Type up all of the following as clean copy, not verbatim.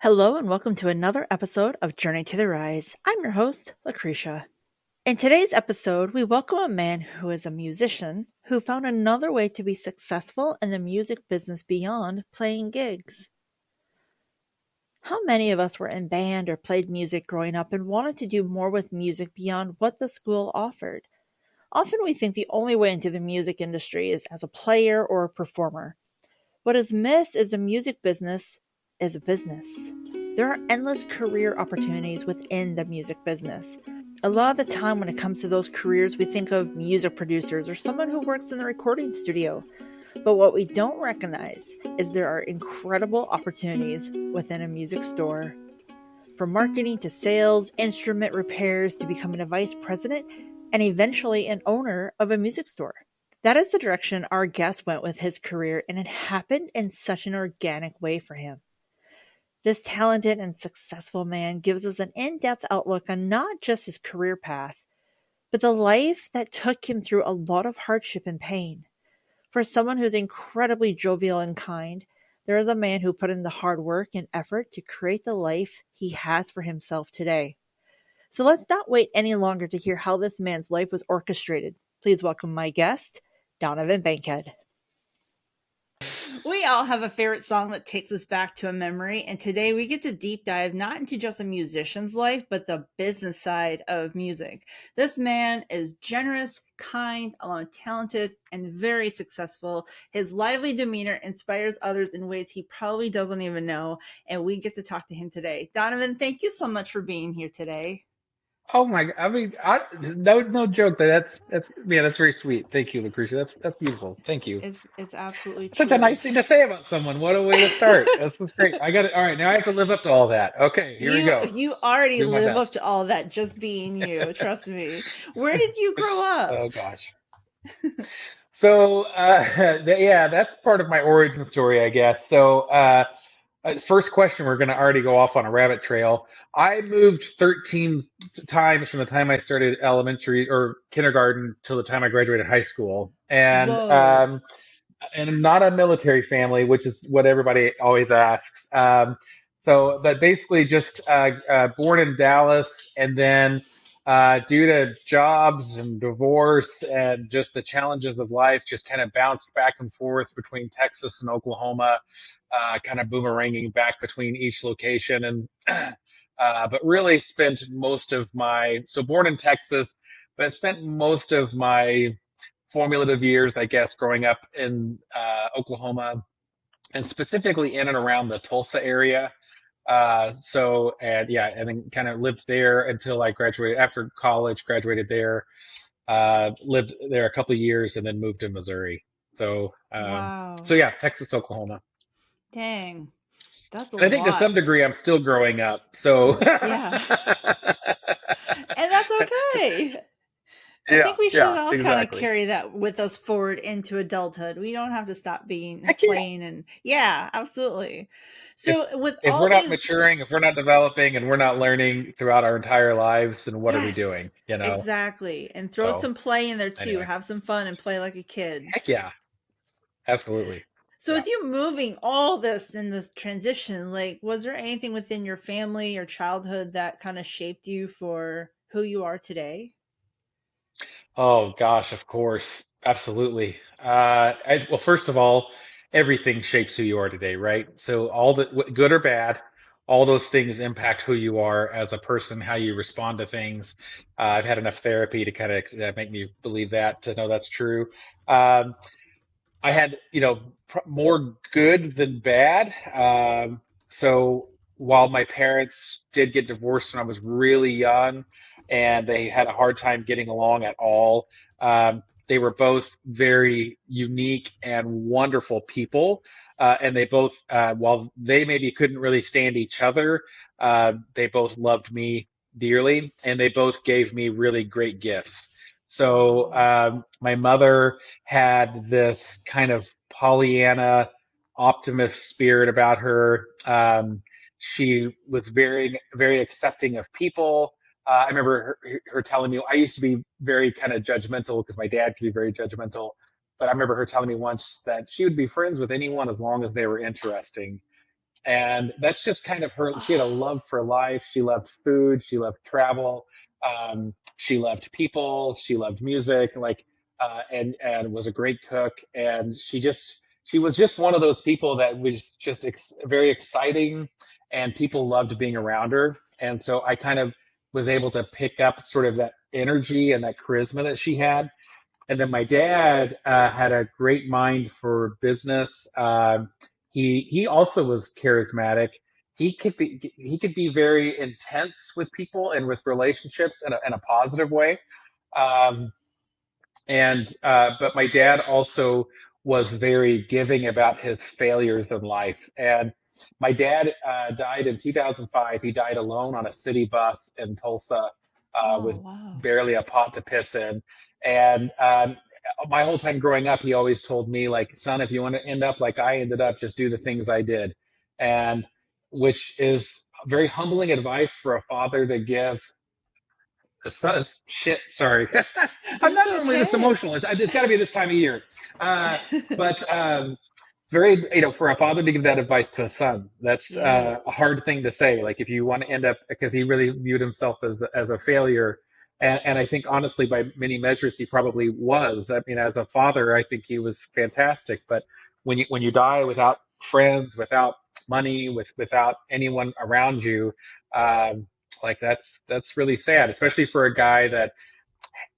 Hello and welcome to another episode of Journey to the Rise. I'm your host, Lucretia. In today's episode, we welcome a man who is a musician who found another way to be successful in the music business beyond playing gigs. How many of us were in band or played music growing up and wanted to do more with music beyond what the school offered? Often we think the only way into the music industry is as a player or a performer. What is missed is the music business is a business. There are endless career opportunities within the music business. A lot of the time when it comes to those careers, we think of music producers or someone who works in the recording studio. But what we don't recognize is there are incredible opportunities within a music store. From marketing to sales, instrument repairs, to becoming a vice president, and eventually an owner of a music store. That is the direction our guest went with his career, and it happened in such an organic way for him. This talented and successful man gives us an in-depth outlook on not just his career path, but the life that took him through a lot of hardship and pain. For someone who's incredibly jovial and kind, there is a man who put in the hard work and effort to create the life he has for himself today. So let's not wait any longer to hear how this man's life was orchestrated. Please welcome my guest, Donovan Bankhead. We all have a favorite song that takes us back to a memory, and today we get to deep dive not into just a musician's life, but the business side of music. This man is generous, kind, along talented, and very successful. His lively demeanor inspires others in ways he probably doesn't even know, and we get to talk to him today. Donovan, thank you so much for being here today. Oh my! No joke. That's very sweet. Thank you, Lucretia. That's beautiful. Thank you. It's absolutely Such a true. nice thing to say about someone. What a way to start. This is great. I got it. All right, now I have to live up to all that. Okay, here we go. You already Do my live up best. to all that just being you. Trust me. Where did you grow up? Oh gosh. So yeah, that's part of my origin story, I guess. First question, we're going to already go off on a rabbit trail. I moved 13 times from the time I started elementary or kindergarten till the time I graduated high school, Whoa. and I'm not a military family, which is what everybody always asks. But basically, just born in Dallas, and then due to jobs and divorce and just the challenges of life, just kind of bounced back and forth between Texas and Oklahoma, kind of boomeranging back between each location, and but really spent most of my born in Texas, but spent most of my formative years, I guess, growing up in Oklahoma, and specifically in and around the Tulsa area. And yeah, and then kind of lived there until I graduated. After college, graduated there, lived there a couple of years, and then moved to Missouri. So Wow. yeah, Texas, Oklahoma. Dang. That's a And I think to some lot. degree, I'm still growing up. So Yeah. And that's okay. I yeah, think we should yeah, all kind of exactly. carry that with us forward into adulthood. We don't have to stop being Heck yeah. plain and yeah, absolutely. if So with if all we're not these maturing, if we're not developing, and we're not learning throughout our entire lives, then what are we yes, doing? You know. exactly. And throw So some play in there too. anyway, Have some fun and play like a kid. heck yeah, absolutely, So yeah. with you moving all this in this transition, like was there anything within your family or childhood that kind of shaped you for who you are today? Oh gosh, of course, absolutely. Well, first of all, everything shapes who you are today, right? So all the good or bad, all those things impact who you are as a person, how you respond to things. I've had enough therapy to kind of make me believe that, to know that's true. Um, I had, more good than bad. So while my parents did get divorced when I was really young, and they had a hard time getting along at all, they were both very unique and wonderful people. And they both, while they maybe couldn't really stand each other, they both loved me dearly, and they both gave me really great gifts. So Wow. my mother had this kind of Pollyanna optimist spirit about her. She was very, very accepting of people. I remember her telling me, I used to be very kind of judgmental because my dad could be very judgmental. But I remember her telling me once that she would be friends with anyone as long as they were interesting. And that's just kind of her. She had a love for life. She loved food. She loved travel. She loved people. She loved music. And was a great cook. And she was just one of those people that was just very exciting, and people loved being around her. And so I kind of was able to pick up sort of that energy and that charisma that she had. And then my dad had a great mind for business. He also was charismatic. He could be very intense with people and with relationships in a positive way. Um, and But my dad also was very giving about his failures in life. And my dad died in 2005. He died alone on a city bus in Tulsa Oh, with wow. barely a pot to piss in. And My whole time growing up, he always told me, like, son, if you want to end up like I ended up, just do the things I did. And which is very humbling advice for a father to give. Shit, sorry. I'm It's not normally this okay. emotional. It's got to be this time of year. Uh, but It's very, for a father to give that advice to a son, that's Yeah. a hard thing to say. Like, if you want to end up, because he really viewed himself as a failure. And I think, honestly, by many measures, he probably was. I mean, as a father, I think he was fantastic. But when you die without friends, without money, without anyone around you, um, like that's really sad, especially for a guy that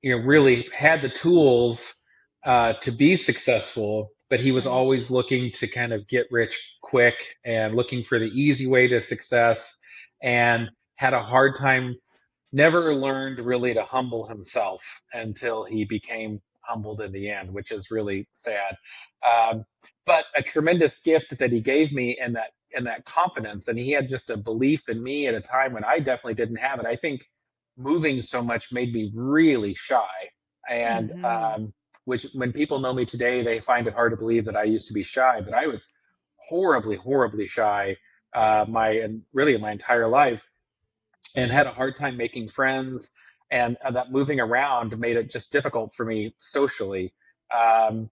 really had the tools to be successful, but he was always Right. looking to kind of get rich quick and looking for the easy way to success, and had a hard time, never learned really to humble himself until he became humbled in the end, which is really sad. Um, but a tremendous gift that he gave me, and that confidence, and he had just a belief in me at a time when I definitely didn't have it. I think moving so much made me really shy, and Hmm. which, when people know me today, they find it hard to believe that I used to be shy, but I was horribly, horribly shy, and really my entire life, and had a hard time making friends, and that moving around made it just difficult for me socially. Um,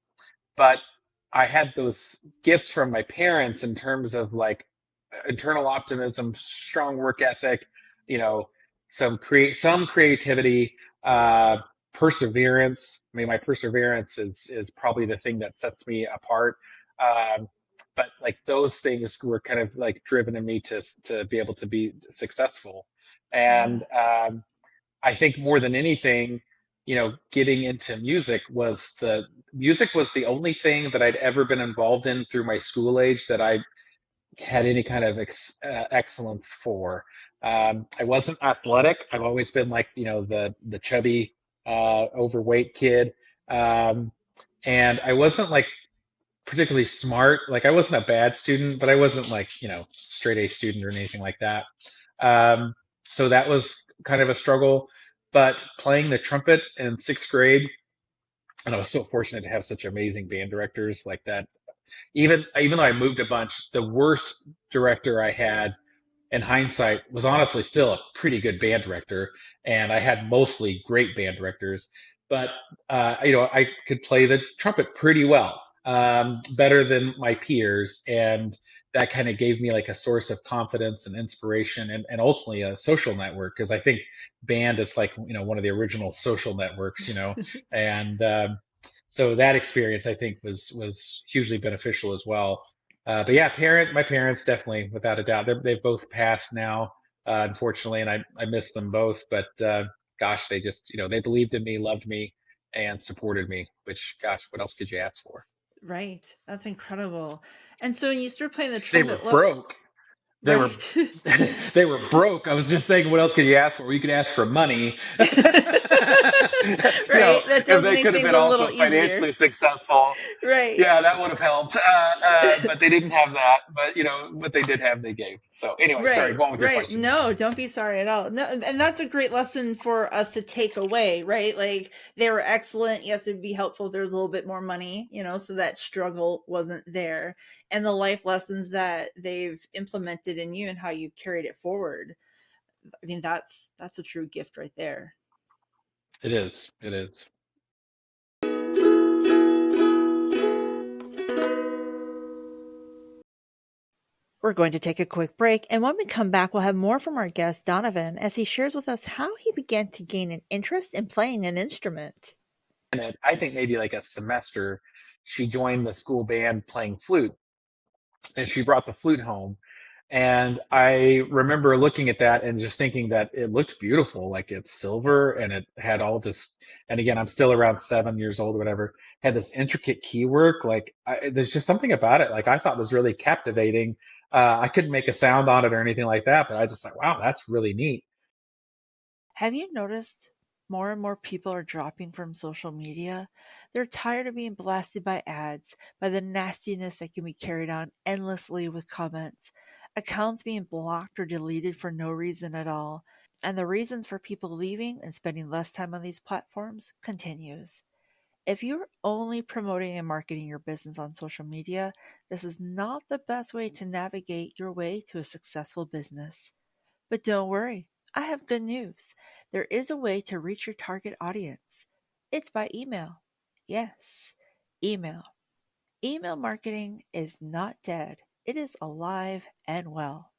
but I had those gifts from my parents in terms of, like, internal optimism, strong work ethic, you know, some creativity, perseverance. I mean, my perseverance is probably the thing that sets me apart. Um, but like, those things were kind of like driven in me to be able to be successful. Yeah. And I think more than anything, getting into music was the only thing that I'd ever been involved in through my school age that I had any kind of excellence for. I wasn't athletic. I've always been, like, the chubby, overweight kid, um, and I wasn't, like, particularly smart. Like, I wasn't a bad student, but I wasn't, like, straight A student or anything like that. So that was kind of a struggle. But playing the trumpet in sixth grade, and I was so fortunate to have such amazing band directors like that. Even though I moved a bunch, the worst director I had, in hindsight, was honestly still a pretty good band director, and I had mostly great band directors. But I could play the trumpet pretty well, better than my peers, and that kind of gave me, like, a source of confidence and inspiration, and ultimately a social network, because I think band is, like, one of the original social networks, and so that experience, I think, was hugely beneficial as well. But yeah, my parents, definitely, without a doubt. They've both passed now, unfortunately, and I miss them both. But gosh, they just, they believed in me, loved me, and supported me. Which, gosh, what else could you ask for? Right. That's incredible. And so when you start playing the They were trumpet, what broke. They were right. they were broke. I was just thinking, what else could you ask for? Well, you could ask for money. Right? That If does they make could have things been a little also easier. financially successful, Right. yeah, that would have helped. But they didn't have that. But what they did have, they gave. So anyway, sorry. Right, Go on with your right. question. No, don't be sorry at all. No, and that's a great lesson for us to take away, right? Like they were excellent. Yes, it'd be helpful if there was a little bit more money, so that struggle wasn't there. And the life lessons that they've implemented in you and how you carried it forward. I mean, that's a true gift right there. It is. It is. We're going to take a quick break, and when we come back, we'll have more from our guest, Donovan, as he shares with us how he began to gain an interest in playing an instrument. I think maybe like a semester, she joined the school band playing flute, and she brought the flute home. And I remember looking at that and just thinking that it looked beautiful, like it's silver and it had all this. And again, I'm still around 7 years old or whatever. Had this intricate key work. There's just something about it. Like I thought was really captivating. I couldn't make a sound on it or anything like that, but I just like, wow, that's really neat. Have you noticed more and more people are dropping from social media? They're tired of being blasted by ads, by the nastiness that can be carried on endlessly with comments, accounts being blocked or deleted for no reason at all, and the reasons for people leaving and spending less time on these platforms continues. If you're only promoting and marketing your business on social media, this is not the best way to navigate your way to a successful business. But don't worry, I have good news. There is a way to reach your target audience. It's by email. Yes, email. Email marketing is not dead, it is alive and well.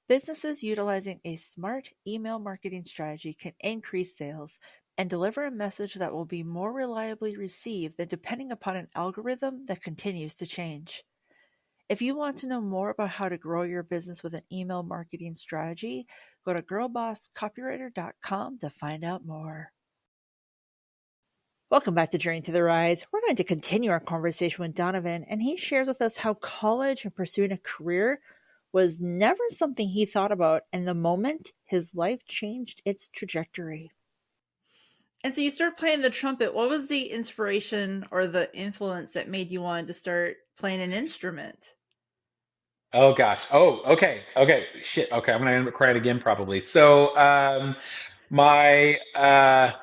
Businesses utilizing a smart email marketing strategy can increase sales and deliver a message that will be more reliably received than depending upon an algorithm that continues to change. If you want to know more about how to grow your business with an email marketing strategy, go to girlbosscopywriter.com to find out more. Welcome back to Journey to the Rise. We're going to continue our conversation with Donovan, and he shares with us how college and pursuing a career was never something he thought about, and the moment his life changed its trajectory. And so you start playing the trumpet. What was the inspiration or the influence that made you want to start playing an instrument? Oh gosh. Oh, okay. Okay. Shit. Okay. I'm gonna end up crying again probably. My I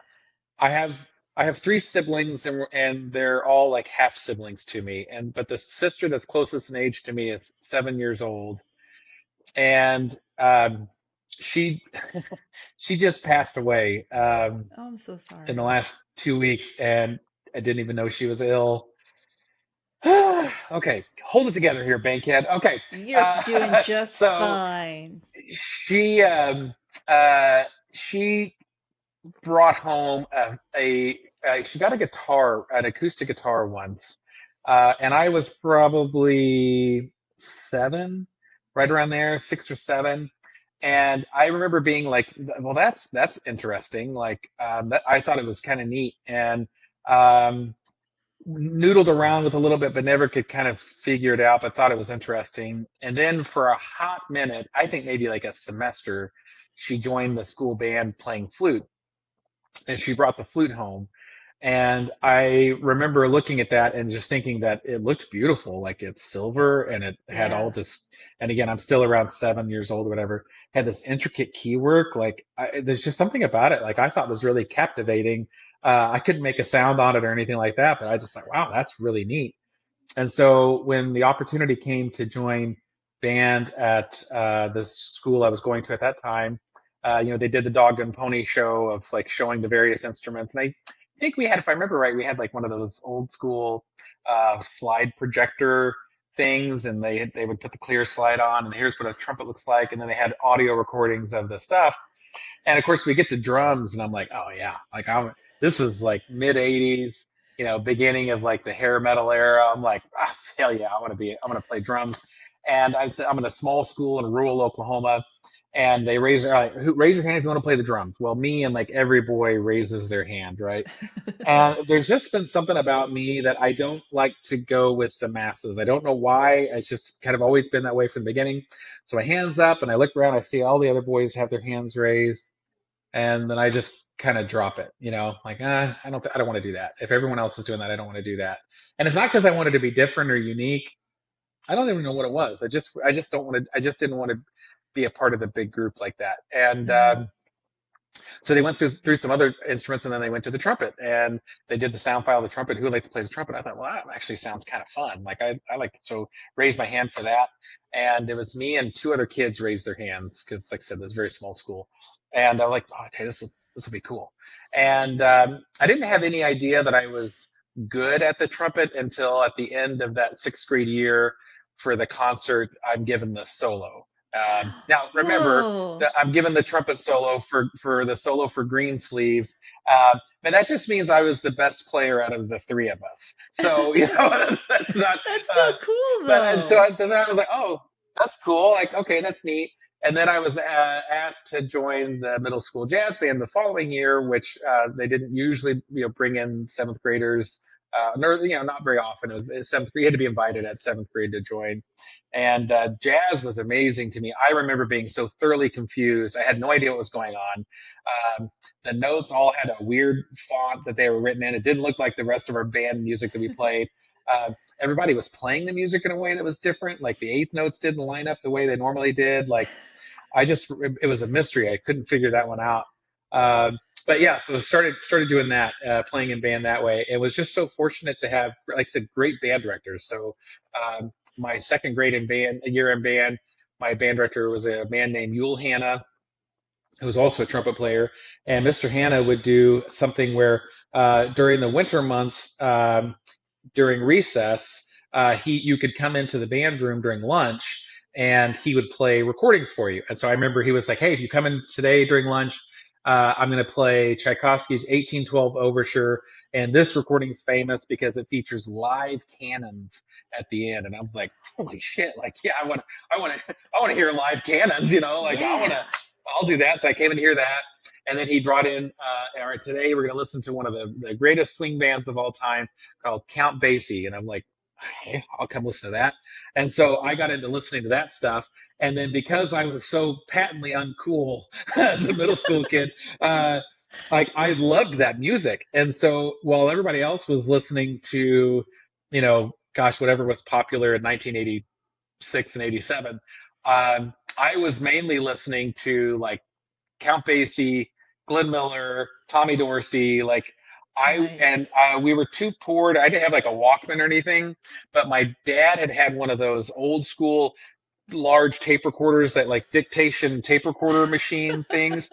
have I have three siblings and they're all like half siblings to me. But the sister that's closest in age to me is 7 years old, and she she just passed away Oh, I'm so in the sorry. last 2 weeks, and I didn't even know she was ill. Okay, hold it together here, Bankhead. Okay, You're doing uh, just so fine. she uh, she brought home she got a guitar, an acoustic guitar once, and I was probably seven, right around there, 6 or 7. And I remember being like, well, that's interesting. I thought it was kind of neat, and um, noodled around with a little bit, but never could kind of figure it out, but thought it was interesting. And then for a hot minute, I think maybe like a semester, she joined the school band playing flute, and she brought the flute home. And I remember looking at that and just thinking that it looked beautiful, like it's silver and it had all Yeah. this. And again, I'm still around 7 years old or whatever. Had this intricate key work. There's just something about it. Like I thought was really captivating. I couldn't make a sound on it or anything like that, but I just like, wow, that's really neat. And so when the opportunity came to join band at the school I was going to at that time, they did the dog and pony show of like showing the various instruments. And I think we had, if I remember right, we had like one of those old school slide projector things, and they would put the clear slide on, and here's what a trumpet looks like, and then they had audio recordings of the stuff. And of course, we get to drums, and I'm like, oh yeah, this was like mid '80s, beginning of like the hair metal era. I'm like, hell yeah, I'm gonna play drums. And I'm in a small school in rural Oklahoma, and they raise your hand if you want to play the drums. Well, me and like every boy raises their hand, right? And there's just been something about me that I don't like to go with the masses. I don't know why. It's just kind of always been that way from the beginning. So my hands up, and I look around. I see all the other boys have their hands raised, and then I just kind of drop it. I don't want to do that. If everyone else is doing that, I don't want to do that. And it's not because I wanted to be different or unique. I don't even know what it was. I just don't want to. I just didn't want to be a part of the big group like that. And Mhm. so they went through some other instruments, and then they went to the trumpet, and they did the sound file of the trumpet. Who would like to play the trumpet? I thought, well, that actually sounds kind of fun. I like, so raised my hand for that. And it was me and two other kids raised their hands because, like I said, this is a very small school. And I'm like, oh, okay, this will be cool. And I didn't have any idea that I was good at the trumpet until at the end of that sixth grade year. for the concert, I'm given the solo. Now, remember Whoa. that I'm given the trumpet solo for the solo for Green Sleeves, but that just means I was the best player out of the three of us. So, that's not. That's Uh, still cool but and so though. then I was like, oh, that's cool. Like, okay, that's neat. And then I was asked to join the middle school jazz band the following year, which they didn't usually, bring in seventh graders. Nor, not very often. It was seventh grade. You had to be invited at seventh grade to join. And jazz was amazing to me. I remember being so thoroughly confused. I had no idea what was going on. Um, the notes all had a weird font that they were written in. It didn't look like the rest of our band music that we played. Everybody was playing the music in a way that was different. Like the eighth notes didn't line up the way they normally did. Like it was a mystery. I couldn't figure that one out. But yeah, so started doing that, playing in band that way. It was just so fortunate to have, like I said, great band directors. So my second grade in band, a year in band, my band director was a man named Yule Hanna, who was also a trumpet player. And Mr. Hanna would do something where during the winter months, during recess, you could come into the band room during lunch and he would play recordings for you. And so I remember he was like, "Hey, if you come in today during lunch, I'm going to play Tchaikovsky's 1812 Overture, and this recording is famous because it features live cannons at the end." And I was like, "Holy shit! Like, yeah, I want to hear live cannons. Like Yeah. I'll do that." So I came in to hear that. And then he brought in, all right, today we're going to listen to one of the greatest swing bands of all time called Count Basie. And I'm like, okay, I'll come listen to that. And so I got into listening to that stuff. And then because I was so patently uncool as a middle school kid, uh, like I loved that music. And so while everybody else was listening to, gosh, whatever was popular in 1986 and 87, I was mainly listening to like Count Basie, Glenn Miller, Tommy Dorsey. Like Nice. we were too poor. I didn't have like a Walkman or anything, but my dad had one of those old school large tape recorders, that like dictation tape recorder machine things,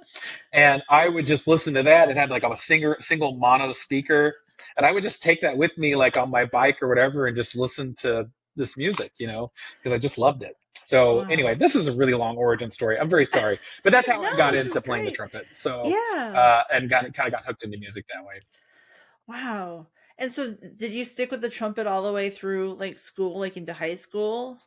and I would just listen to that. It had like a single mono speaker, and I would just take that with me like on my bike or whatever and just listen to this music, because I just loved it. So anyway, Wow. this is a really long origin story. I'm very sorry, but that's how No, I got this is into playing the great. trumpet. So Yeah. and got hooked into music that way. Wow. And so did you stick with the trumpet all the way through like school, like into high school?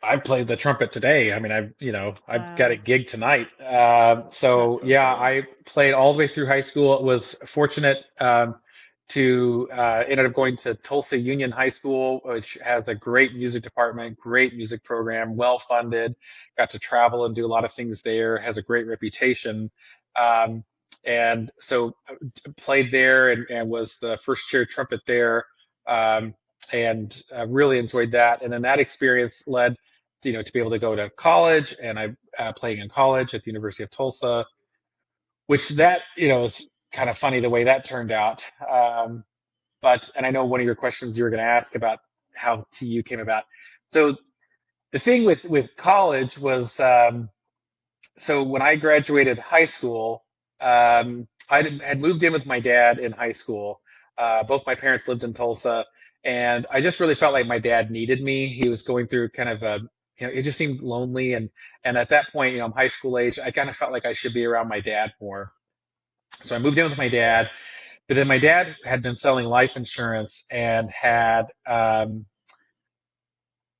I played the trumpet today. I mean, I've got a Wow. gig tonight. That's So so yeah, cool. I played all the way through high school. It was fortunate to ended up going to Tulsa Union High School, which has a great music department, great music program, well funded. Got to travel and do a lot of things there. Has a great reputation. Um, and so played there and was the first chair trumpet there. Um, and really enjoyed that. And then that experience led, to be able to go to college, and I playing in college at the University of Tulsa, which that is kind of funny the way that turned out. And I know one of your questions you were going to ask about how TU came about. So the thing with college was, so when I graduated high school, I had moved in with my dad in high school. Both my parents lived in Tulsa, and I just really felt like my dad needed me. He was going through kind of it just seemed lonely, and at that point, I'm high school age. I kind of felt like I should be around my dad more. So I moved in with my dad, but then my dad had been selling life insurance and had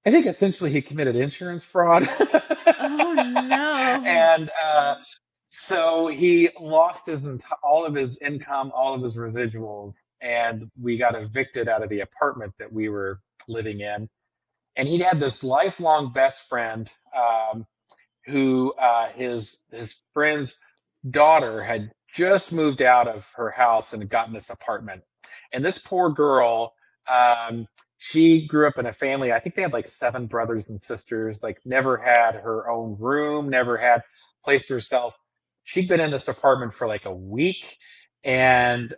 I think essentially he committed insurance fraud. Oh no. And so he lost all of his income, all of his residuals, and we got evicted out of the apartment that we were living in. And he had this lifelong best friend, who his friend's daughter had just moved out of her house and had gotten this apartment. And this poor girl, um, she grew up in a family. I think they had like seven brothers and sisters. Like never had her own room, never had place to herself. She'd been in this apartment for like a week, and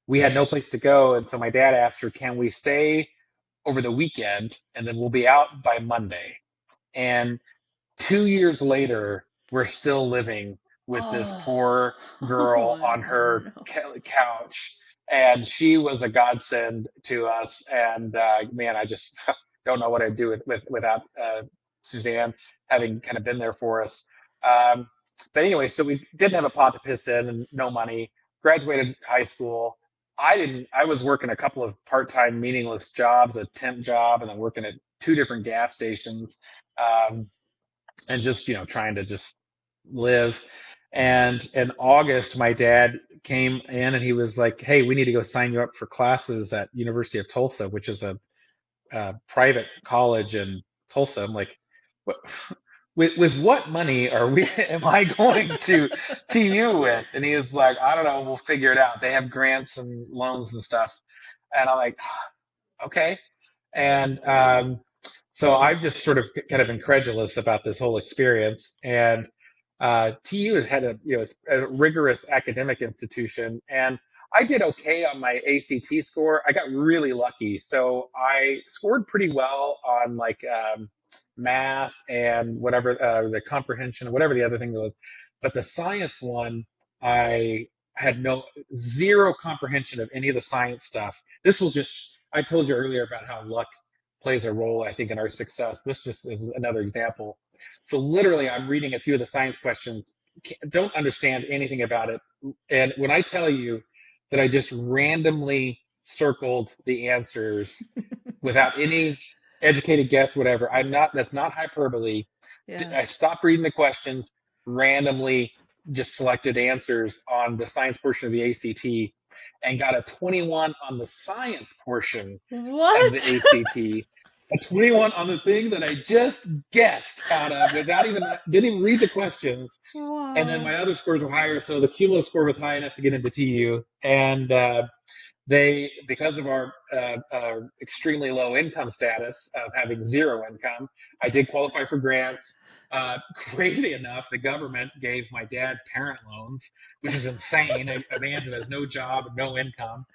we had no place to go. And so my dad asked her, "Can we stay over the weekend, and then we'll be out by Monday?" And 2 years later, we're still living with this Oh. poor girl Oh on her no. couch. And she was a godsend to us. And man, I just, don't know what I'd do without Suzanne having kind of been there for us. Um, but anyway, so we didn't have a pot to piss in and no money. Graduated high school. I was working a couple of part-time meaningless jobs, a temp job, and then working at two different gas stations. Um, and just trying to just live. And in August, my dad came in and he was like, "Hey, we need to go sign you up for classes at University of Tulsa, which is a private college in Tulsa." I'm like, "What? With what money are we? Am I going to TU with?" And he was like, "I don't know. We'll figure it out. They have grants and loans and stuff." And I'm like, "Okay." And so I'm just sort of kind of incredulous about this whole experience. And TU had it's a rigorous academic institution, and I did okay on my ACT score. I got really lucky, so I scored pretty well on like math and whatever the comprehension, whatever the other thing was. But the science one, I had no zero comprehension of any of the science stuff. This was just I told you earlier about how luck plays a role, I think, in our success. This just is another example. So literally, I'm reading a few of the science questions, don't understand anything about it. And when I tell you that I just randomly circled the answers without any educated guess, whatever, that's not hyperbole. Yeah. I stopped reading the questions, randomly just selected answers on the science portion of the ACT and got a 21 on the science portion of the What? ACT, a 21 on the thing that I just guessed out of without even didn't even read the questions. And then Wow. my other scores were higher, so the cumulative score was high enough to get into TU. And they, because of our extremely low income status of having zero income, I did qualify for grants. Crazy enough, the government gave my dad parent loans, which is insane. A man who has no job, no income,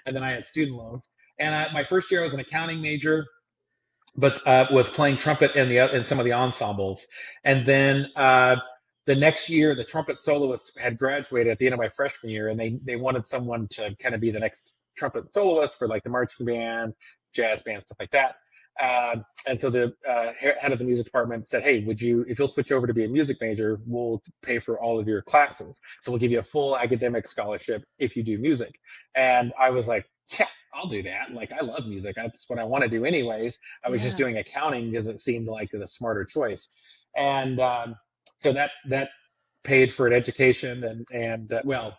and then I had student loans. And my first year, I was an accounting major, but was playing trumpet in some of the ensembles. And then the next year, the trumpet soloist had graduated at the end of my freshman year, and they wanted someone to kind of be the next trumpet soloist for like the marching band, jazz band, stuff like that. And so the head of the music department said, "Hey, if you'll switch over to be a music major, we'll pay for all of your classes. So we'll give you a full academic scholarship if you do music." And I was like, "Yeah, I'll do that. Like, I love music. That's what I want to do anyways." I was just Yeah. doing accounting because it seemed like the smarter choice. And so that paid for an education and well,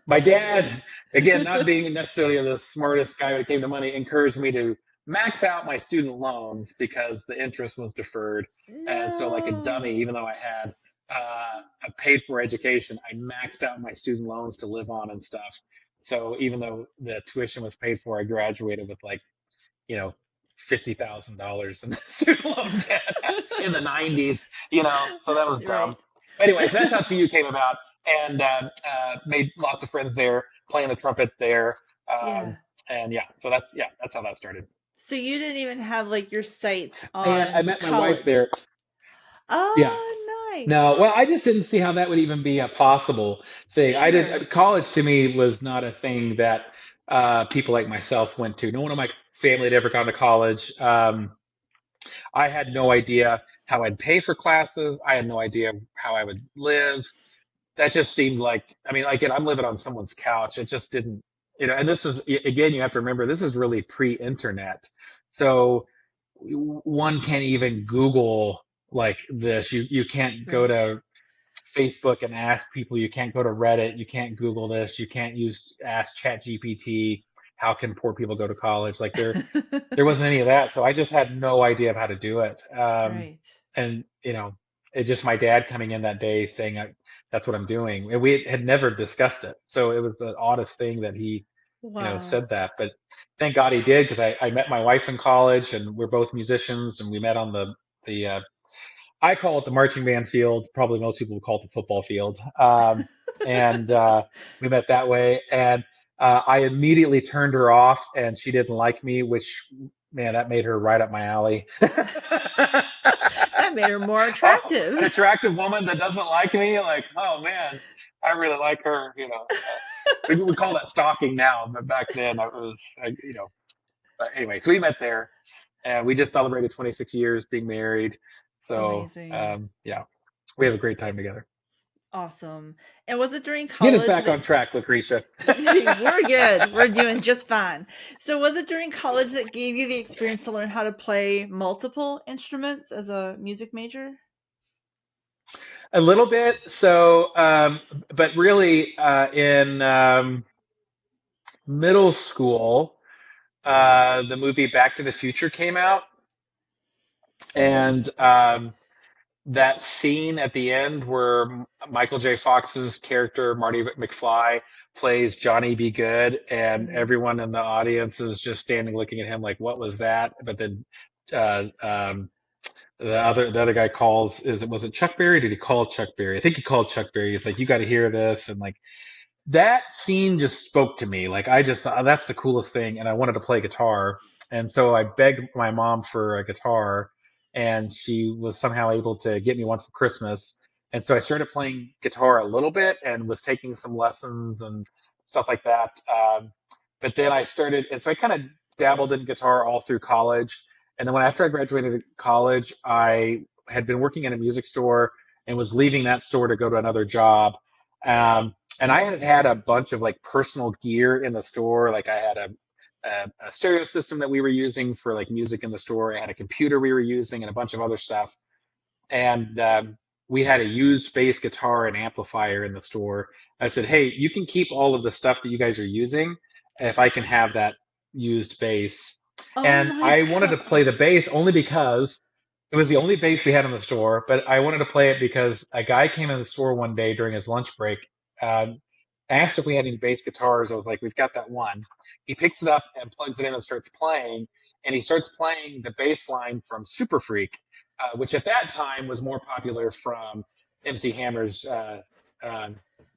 my dad, again, not being necessarily the smartest guy when it came to money, encouraged me to max out my student loans because the interest was deferred. And so, like a dummy, No. even though I had a paid for education, I maxed out my student loans to live on and stuff. So even though the tuition was paid for, I graduated with like, you know, $50,000 in student loan debt in the 90s, so that was dumb. Right. Anyways, that's how TU came about, and made lots of friends there, playing the trumpet there. Yeah. And yeah, that's how that started. So you didn't even have like your sights I on met my wife college. there. Yeah. Oh, No, nice. well, I just didn't see how that would even be a possible thing. Sure. College to me was not a thing that people like myself went to. No one in my family had ever gone to college. I had no idea how I'd pay for classes. I had no idea how I would live. That just seemed like, I mean, again, I'm living on someone's couch. It just didn't, and this is, again, you have to remember, this is really pre-internet. So one can't even Google like this. You can't go Right. to Facebook and ask people. You can't go to Reddit. You can't Google this. You can't ask ChatGPT. How can poor people go to college? Like there wasn't any of that. So I just had no idea of how to do it. Right. And it just my dad coming in that day saying that's what I'm doing. And we had never discussed it. So it was the oddest thing that he, Wow. said that. But thank God he did because I met my wife in college and we're both musicians and we met on the I call it the marching band field. Probably most people would call it the football field. And we met that way. And I immediately turned her off, and she didn't like me, which, man, that made her right up my alley. That made her more Oh, an attractive. attractive woman that doesn't like me, like, oh man, I really like her. We call that stalking now, but back then it was, But anyway, so we met there, and we just celebrated 26 years being married. So Amazing. yeah, we have a great time together. Awesome. And was it during Get us college back that on track, Lucretia. we're good. We're doing just fine. So was it during college that gave you the experience to learn how to play multiple instruments as a music major? A little bit. So, but really, in middle school, the movie Back to the Future came out, Mhm. and that scene at the end where Michael J. Fox's character Marty McFly plays Johnny Be Good, and Mhm. everyone in the audience is just standing looking at him like, "What was that?" But then uh, um, the other guy calls, is it was it Chuck Berry? Did he call Chuck Berry? I think he called Chuck Berry. He's like, "You got to hear this," and like that scene just spoke to me. Like I just thought that's the coolest thing, and I wanted to play guitar, and so I begged my mom for a guitar, and she was somehow able to get me one for Christmas. And so I started playing guitar a little bit and was taking some lessons and stuff like that. But then I started, and so I kind of dabbled in guitar all through college. And then after I graduated college, I had been working in a music store and was leaving that store to go to another job. And I had had a bunch of like personal gear in the store. Like I had a stereo system that we were using for like music in the store. I had a computer we were using and a bunch of other stuff. And we had a used bass guitar and amplifier in the store. I said, "Hey, you can keep all of the stuff that you guys are using if I can have that used bass." Oh And my I wanted to play the gosh. bass only because it was the only bass we had in the store, but I wanted to play it because a guy came in the store one day during his lunch break, um, asked if we had any bass guitars. I was like, "We've got that one." He picks it up and plugs it in and starts playing, and he starts playing the bass line from Super Freak, which at that time was more popular from MC Hammer's uh,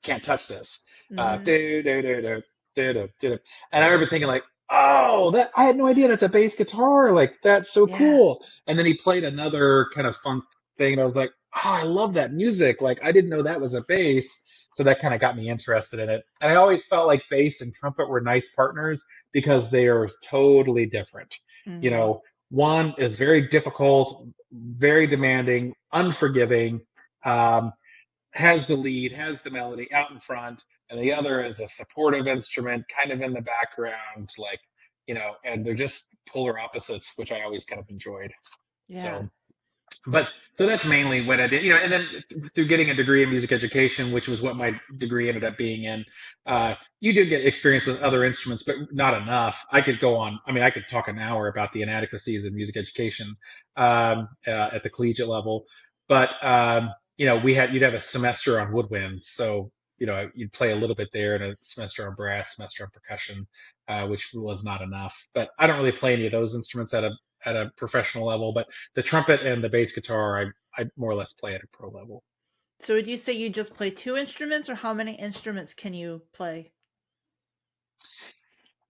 "Can't Touch This." Mhm. Do, do, do, do, do, do, do. And I remember thinking like, "Oh, that I had no idea that's a bass guitar. Like that's so Yeah. cool." And then he played another kind of funk thing, and I was like, "Oh, I love that music. Like I didn't know that was a bass." So that kind of got me interested in it. And I always felt like bass and trumpet were nice partners because they are totally different. You Mhm. know, one is very difficult, very demanding, unforgiving, um, has the lead, has the melody out in front, and the other is a supportive instrument, kind of in the background, like, and they're just polar opposites, which I always kind of enjoyed. Yeah. So but so that's mainly what I did, and then through getting a degree in music education, which was what my degree ended up being in, you do get experience with other instruments, but not enough. I could go on. I mean, I could talk an hour about the inadequacies of music education at the collegiate level, but you'd have a semester on woodwinds, so you'd play a little bit there, and a semester on brass, semester on percussion, which was not enough. But I don't really play any of those instruments at a professional level, but the trumpet and the bass guitar, I more or less play at a pro level. So would you say you just play two instruments or how many instruments can you play?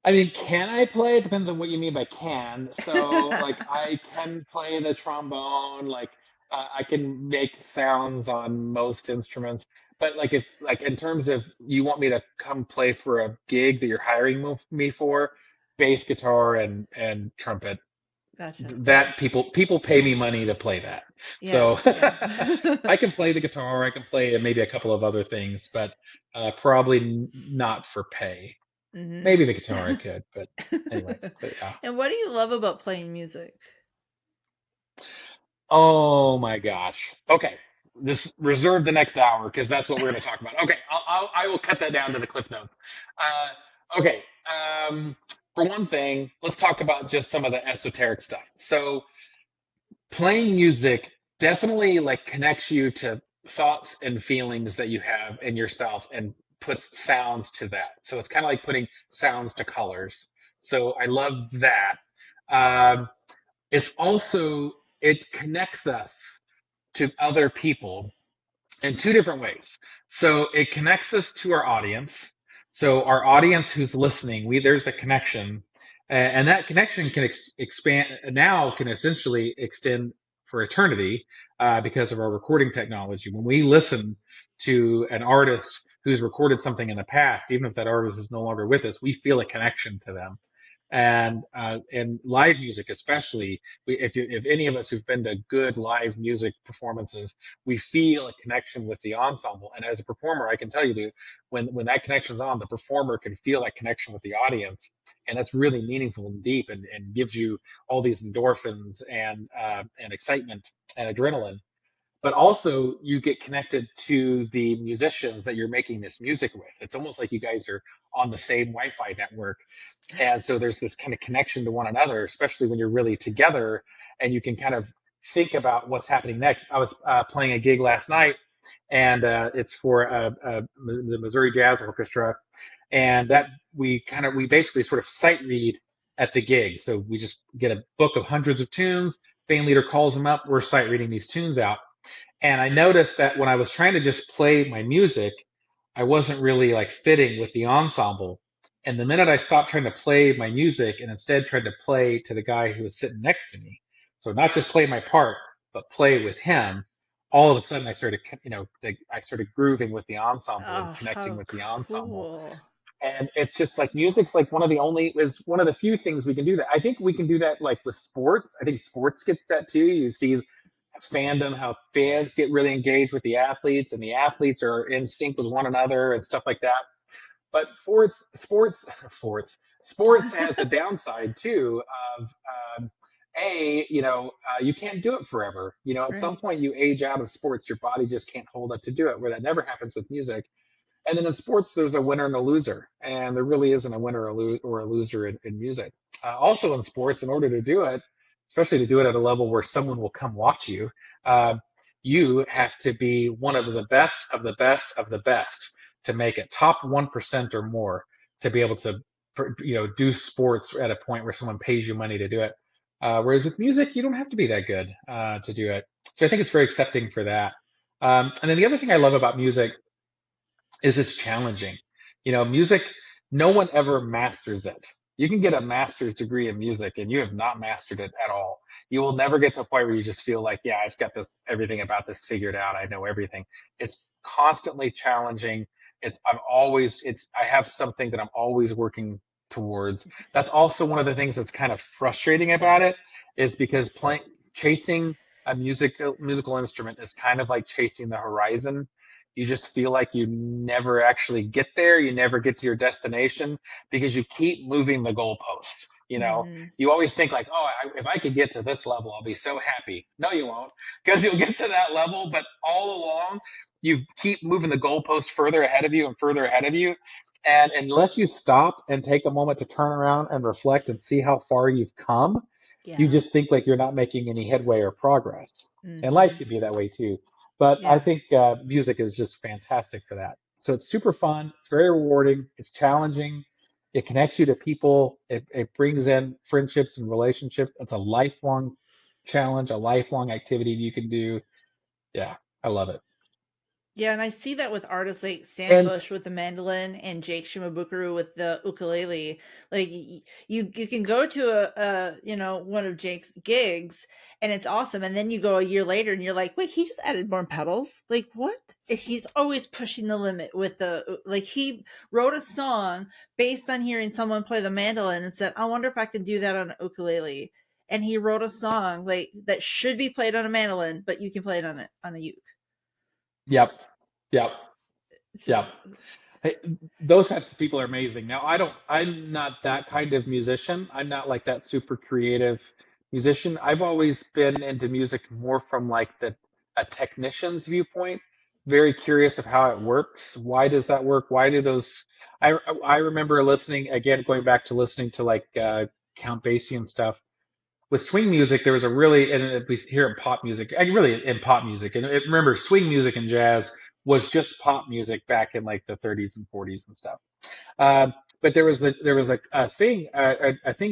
I mean, can I play? It depends on what you mean by can. So, like, I can play the trombone, like, I can make sounds on most instruments. But like, if like in terms of you want me to come play for a gig that you're hiring me for, bass guitar and trumpet, Gotcha. that people pay me money to play that. Yeah, So yeah. I can play the guitar, I can play maybe a couple of other things, but probably not for pay. Mhm. Maybe the guitar I could, but anyway, but yeah. And what do you love about playing music? Oh my gosh. Okay. This reserve the next hour because that's what we're going to talk about. Okay, I will cut that down to the cliff notes. Okay. For one thing, let's talk about just some of the esoteric stuff. So, playing music definitely like connects you to thoughts and feelings that you have in yourself and puts sounds to that. So it's kind of like putting sounds to colors. So I love that. Um, it's also, it connects us to other people in two different ways. So it connects us to our audience. So our audience who's listening, there's a connection, and that connection can expand now, can essentially extend for eternity because of our recording technology. When we listen to an artist who's recorded something in the past, even if that artist is no longer with us, we feel a connection to them. And live music, especially, if any of us who've been to good live music performances, we feel a connection with the ensemble. And as a performer, I can tell you, when that connection's on, the performer can feel that connection with the audience, and that's really meaningful and deep, and gives you all these endorphins and excitement and adrenaline. But also, you get connected to the musicians that you're making this music with. It's almost like you guys are on the same Wi-Fi network, and so there's this kind of connection to one another, especially when you're really together and you can kind of think about what's happening next. I was playing a gig last night, and it's for the Missouri Jazz Orchestra, and that we basically sort of sight read at the gig. So we just get a book of hundreds of tunes. Band leader calls them up. We're sight reading these tunes out, and I noticed that when I was trying to just play my music, I wasn't really like fitting with the ensemble. And the minute I stopped trying to play my music and instead tried to play to the guy who was sitting next to me, so not just play my part, but play with him, all of a sudden I started, I started grooving with the ensemble and Oh, connecting how with the ensemble. cool. And it's just like music's like one of the few things we can do that. I think we can do that like with sports. I think sports gets that too. You see fandom, how fans get really engaged with the athletes, and the athletes are in sync with one another and stuff like that. But sports has a downside too of you can't do it forever. At some Right. point you age out of sports, your body just can't hold up to do it. Where that never happens with music. And then in sports, there's a winner and a loser, and there really isn't a winner or a loser in music. Also in sports, in order to do it, especially to do it at a level where someone will come watch you, uh, you have to be one of the best of the best of the best to make it top 1% or more to be able to, do sports at a point where someone pays you money to do it. Whereas with music, you don't have to be that good to do it. So I think it's very accepting for that. And then the other thing I love about music is it's challenging. Music, no one ever masters it. You can get a master's degree in music and you have not mastered it at all. You will never get to a point where you just feel like, yeah, I've got everything about this figured out. I know everything. It's constantly challenging. I have something that I'm always working towards. That's also one of the things that's kind of frustrating about it, is because chasing a musical instrument is kind of like chasing the horizon. You just feel like you never actually get there. You never get to your destination because you keep moving the goalposts. Hmm. You always think like, oh, if I could get to this level, I'll be so happy. No, you won't, because you'll get to that level, but all along you keep moving the goalposts further ahead of you and further ahead of you. And unless you stop and take a moment to turn around and reflect and see how far you've come, you Yeah. just think like you're not making any headway or progress. And life Hmm. can be that way too. But I Yeah. think music is just fantastic for that. So it's super fun. It's very rewarding. It's challenging. It connects you to people. It brings in friendships and relationships. It's a lifelong challenge, a lifelong activity you can do. Yeah, I love it. Yeah, and I see that with artists like Sam And Bush with the mandolin and Jake Shimabukuro with the ukulele. Like you can go to one of Jake's gigs and it's awesome, and then you go a year later and you're like, wait, he just added more pedals. Like what? He's always pushing the limit with like he wrote a song based on hearing someone play the mandolin and said, I wonder if I can do that on an ukulele. And he wrote a song like that should be played on a mandolin, but you can play it on a uke. yep, yep, It's yep. just Hey, those types of people are amazing. Now, I'm not that kind of musician. I'm not like that super creative musician. I've always been into music more from like a technician's viewpoint, very curious of how it works. Why does that work? Why do those, I, I remember listening, again, going back to listening to like, Count Basie and stuff. With swing music, there was a really, and we hear in pop music, really in pop music, and remember, swing music and jazz was just pop music back in like the 30s and 40s and stuff. But there was a thing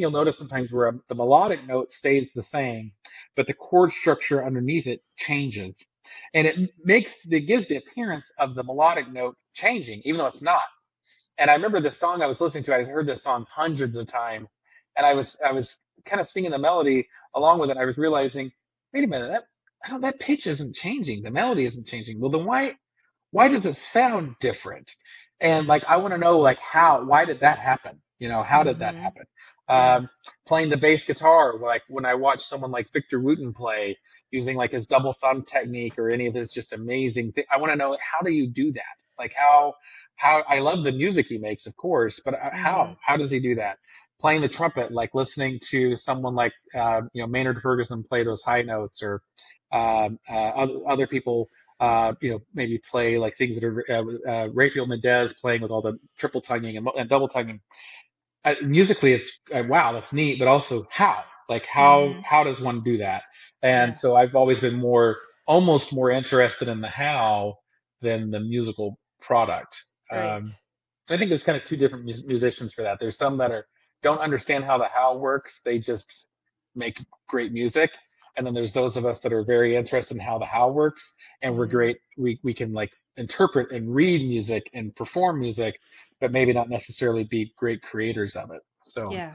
you'll notice sometimes where the melodic note stays the same, but the chord structure underneath it changes, and it gives the appearance of the melodic note changing, even though it's not. And I remember the song I was listening to. I heard this song hundreds of times, and I was kind of singing the melody along with it. I was realizing, wait a minute, that pitch isn't changing. The melody isn't changing. Well, then why does it sound different? And like I want to know like why did that happen? How did that mhm. happen? Yeah. Playing the bass guitar, like when I watch someone like Victor Wooten play using like his double thumb technique or any of his just amazing thing. I want to know, how do you do that? Like how I love the music he makes, of course, but Hmm. how does he do that? Playing the trumpet, like listening to someone like Maynard Ferguson play those high notes, or other people maybe play like things that are Raphael Mendez playing with all the triple tonguing and double tonguing. Musically, it's wow, that's neat, but also like Hmm. how does one do that? And Yeah. so I've always been almost more interested in the how than the musical product. Right. So I think there's kind of two different musicians for that. There's some that are don't understand how the how works; they just make great music. And then there's those of us that are very interested in how the how works, and we're Hmm. great. We can like interpret and read music and perform music, but maybe not necessarily be great creators of it. So Yeah.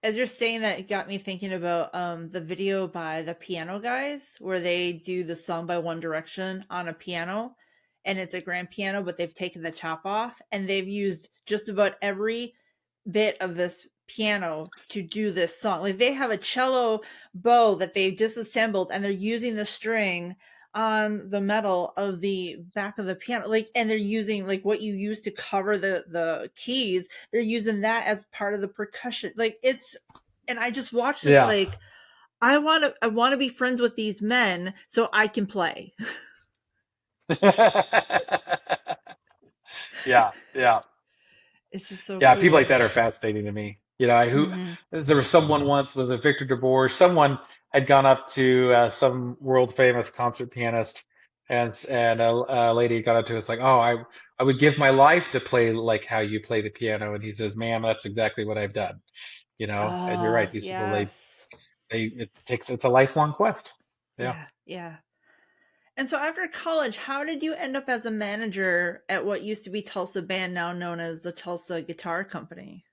As you're saying that, it got me thinking about the video by the Piano Guys where they do the song by One Direction on a piano, and it's a grand piano, but they've taken the top off and they've used just about every bit of this piano to do this song. Like they have a cello bow that they disassembled and they're using the string on the metal of the back of the piano, like, and they're using like what you use to cover the keys, they're using that as part of the percussion. Like it's, and I just watched this yeah, like I want to be friends with these men so I can play. yeah, yeah. It's just so Yeah, people cool. like that are fascinating to me. Who Hmm. there was someone once, was it Victor DeBoer? Someone had gone up to some world famous concert pianist, and a lady got up to us like, "Oh, I would give my life to play like how you play the piano." And he says, "Ma'am, that's exactly what I've done." And you're right. Oh These people, yes. it's a lifelong quest. Yeah. Yeah, yeah. And so after college, how did you end up as a manager at what used to be Tulsa Band, now known as the Tulsa Guitar Company?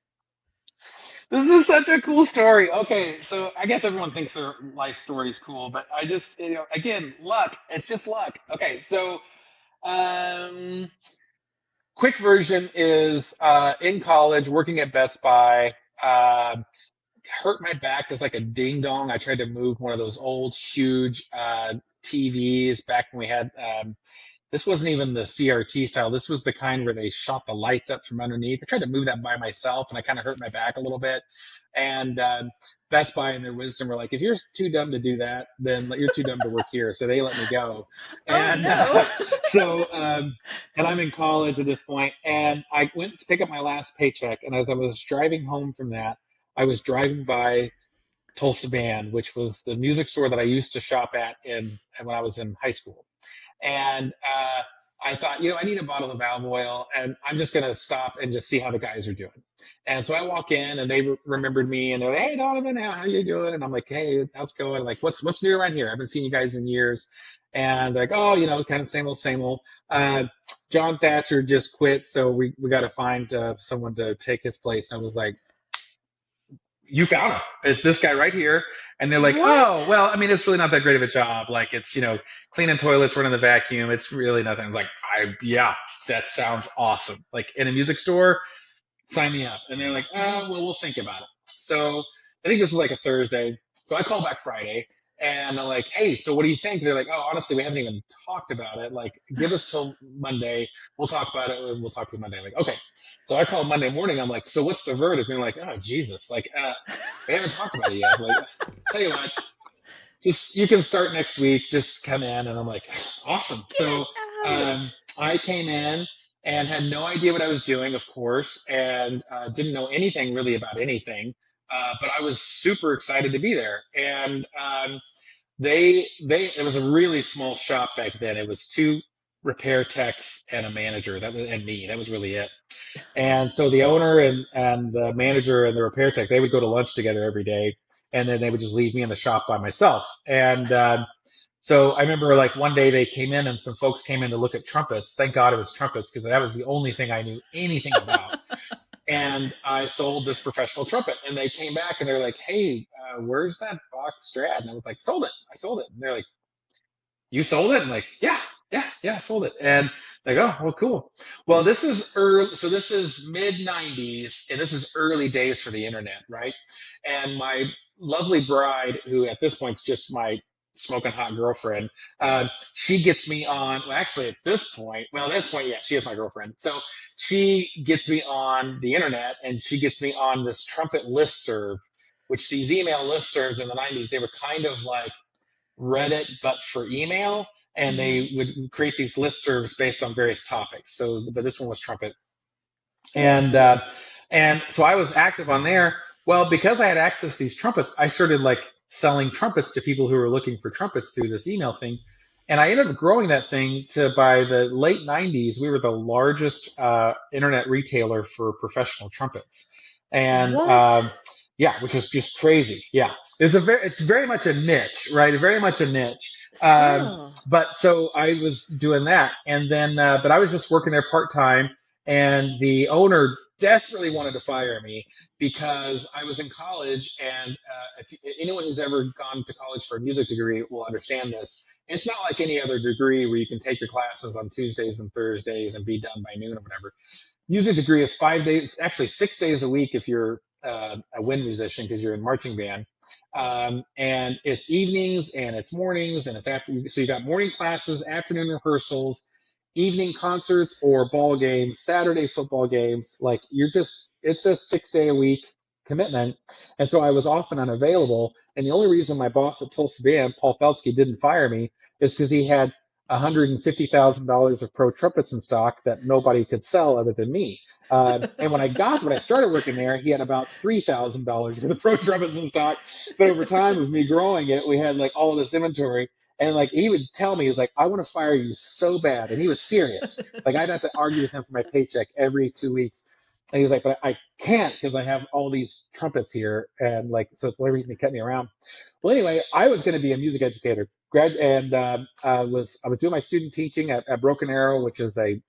This is such a cool story. Okay, so I guess everyone thinks their life story is cool, but I just, again, luck. It's just luck. Okay, so um, quick version is in college, working at Best Buy. Hurt my back as like a ding dong. I tried to move one of those old, huge TVs back when we had. This wasn't even the CRT style. This was the kind where they shot the lights up from underneath. I tried to move that by myself, and I kind of hurt my back a little bit. And Best Buy, in their wisdom, were like, "If you're too dumb to do that, then you're too dumb to work here." So they let me go. Oh And no. so, and I'm in college at this point, and I went to pick up my last paycheck. And as I was driving home from that, I was driving by Tulsa Band, which was the music store that I used to shop at in when I was in high school. And I thought, I need a bottle of valve oil, and I'm just gonna stop and just see how the guys are doing. And so I walk in, and they remembered me, and they're like, "Hey, Donovan, how you doing?" And I'm like, "Hey, how's it going? Like, what's new around here? I haven't seen you guys in years." And like, "Oh, kind of same old, same old." John Thatcher just quit, so we got to find someone to take his place. And I was like, "You found him. It's this guy right here." And they're like, "Oh, What? well, I mean, it's really not that great of a job. Like, it's, cleaning toilets, running the vacuum. It's really nothing." I'm like, yeah, that sounds awesome. Like in a music store, sign me up. And they're like, "Oh, Right. well, we'll think about it." So I think this was like a Thursday. So I call back Friday, and I'm like, "Hey, so what do you think?" They're like, "Oh, honestly, we haven't even talked about it. Like, give us till Monday. We'll talk about it, and we'll talk to you Monday." I'm like, "Okay." So I call Monday morning. I'm like, "So what's the verdict?" And they're like, "Oh, Jesus. Like, we haven't talked about it yet." I'm like, "Tell you what, just you can start next week. Just come in." And I'm like, "Awesome." So Get um, out. I came in and had no idea what I was doing, of course, and didn't know anything really about anything. But I was super excited to be there. And it was a really small shop back then. It was two repair techs and a manager. And me. That was really it. And so the owner and the manager and the repair tech, they would go to lunch together every day, and then they would just leave me in the shop by myself. And so I remember like one day they came in and some folks came in to look at trumpets. Thank God it was trumpets, because that was the only thing I knew anything about. And I sold this professional trumpet, and they came back and they're like, "Hey, where's that box Strat?" And I was like, "Sold it. I sold it." And they're like, "You sold it?" I'm like, "Yeah." yeah, I sold it. And they go, well, cool. Well, this is early, so this is mid 90s, and this is early days for the internet, right? And my lovely bride, who at this point is just my smoking hot girlfriend, she gets me on, well, actually, at this point, yeah, she is my girlfriend. So she gets me on the internet, and she gets me on this Trumpet listserv, which these email listservs in the 90s, they were kind of like Reddit, but for email, and Mm-hmm. they would create these listservs based on various topics. So, but this one was trumpet, and so I was active on there. Well, because I had access to these trumpets, I started like selling trumpets to people who were looking for trumpets through this email thing, and I ended up growing that thing to by the late 90s, we were the largest internet retailer for professional trumpets, and What? yeah, which is just crazy. Yeah, it's very much a niche, right? Very much a niche. Um, Still. but so I was doing that, and then but I was just working there part time, and the owner desperately wanted to fire me because I was in college, and anyone who's ever gone to college for a music degree will understand this. It's not like any other degree where you can take your classes on Tuesdays and Thursdays and be done by noon or whatever. Music degree is 5 days, actually 6 days a week if you're a wind musician because you're in marching band. And it's evenings and it's mornings and it's after. So you got morning classes, afternoon rehearsals, evening concerts or ball games, Saturday football games. Like it's a 6 day a week commitment. And so I was often unavailable. And the only reason my boss at Tulsa Band, Paul Felsky, didn't fire me is because he had $150,000 of pro trumpets in stock that nobody could sell other than me. And when I started working there, he had about $3,000 worth of pro trumpets in stock. But over time, with me growing it, we had like all of this inventory. And like he would tell me, he's like, I want to fire you so bad. And he was serious. Like I'd have to argue with him for my paycheck every 2 weeks. And he was like, but I can't because I have all these trumpets here. And like, so it's the only reason he kept me around. Well, anyway, I was going to be a music educator. And I was doing my student teaching at Broken Arrow, which is a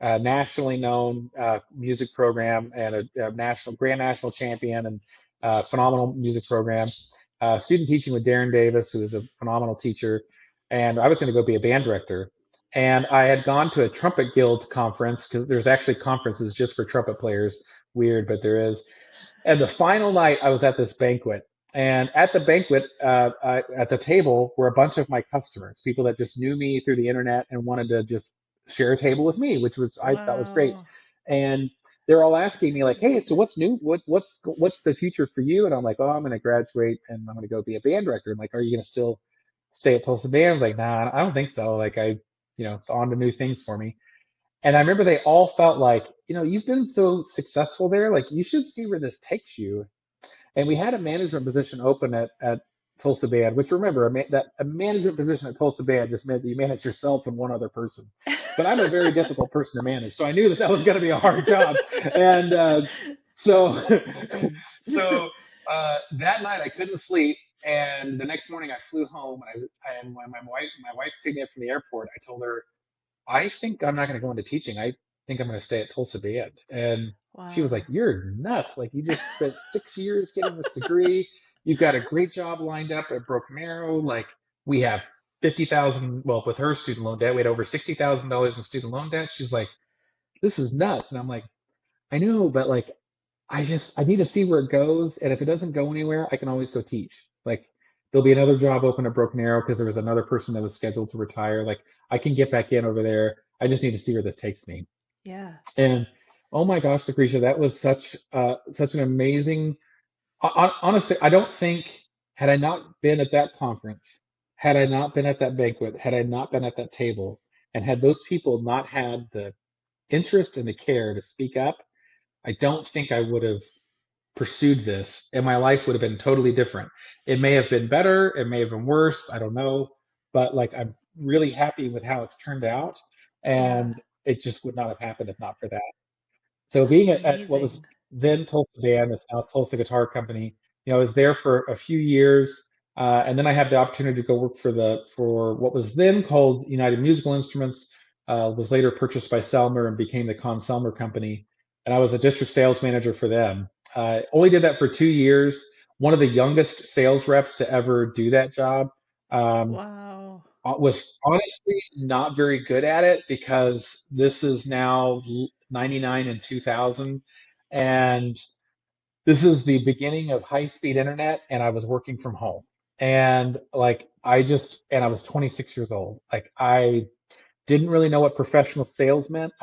nationally known music program and a grand national champion and phenomenal music program. Student teaching with Darren Davis, who is a phenomenal teacher, and I was going to go be a band director. And I had gone to a trumpet guild conference because there's actually conferences just for trumpet players. Weird, but there is. And the final night, I was at this banquet. And at the banquet, at the table, were a bunch of my customers, people that just knew me through the internet and wanted to just share a table with me, which was I thought was great. Wow. And they're all asking me like, "Hey, so what's new? What's the future for you?" And I'm like, "Oh, I'm going to graduate and I'm going to go be a band director." I'm like, "Are you going to still stay at Tulsa Band?" I'm like, "Nah, I don't think so. Like it's on to new things for me." And I remember they all felt like, you've been so successful there, like you should see where this takes you. And we had a management position open at Tulsa Band, which remember, a management position at Tulsa Band just meant that you manage yourself and one other person. But I'm a very difficult person to manage, so I knew that that was going to be a hard job. And so, so that night I couldn't sleep. And the next morning I flew home, and when my wife picked me up from the airport, I told her, I think I'm not going to go into teaching. I think I'm going to stay at Tulsa Band. And she was Wow. like, "You're nuts. Like, you just spent 6 years getting this degree. You've got a great job lined up at Broken Arrow. Like, we have 50,000, well, with her student loan debt, we had over $60,000 in student loan debt." She's like, "This is nuts." And I'm like, "I know, but like, I need to see where it goes. And if it doesn't go anywhere, I can always go teach. Like, there'll be another job open at Broken Arrow because there was another person that was scheduled to retire. Like, I can get back in over there. I just need to see where this takes me." Yeah. And oh my gosh, Lucretia, that was such an amazing. Honestly, I don't think had I not been at that conference, had I not been at that banquet, had I not been at that table, and had those people not had the interest and the care to speak up, I don't think I would have pursued this, and my life would have been totally different. It may have been better, it may have been worse, I don't know, but like I'm really happy with how it's turned out, Yeah. and it just would not have happened if not for that. So being That's at what was amazing. then Tulsa Band, it's now Tulsa Guitar Company, I was there for a few years, and then I had the opportunity to go work for what was then called United Musical Instruments, was later purchased by Selmer and became the Con Selmer Company, and I was a district sales manager for them. Only did that for 2 years. One of the youngest sales reps to ever do that job. Um, Wow. was honestly not very good at it because this is now 99 and 2000, and this is the beginning of high-speed internet, and I was working from home. And like I was 26 years old. Like I didn't really know what professional sales meant.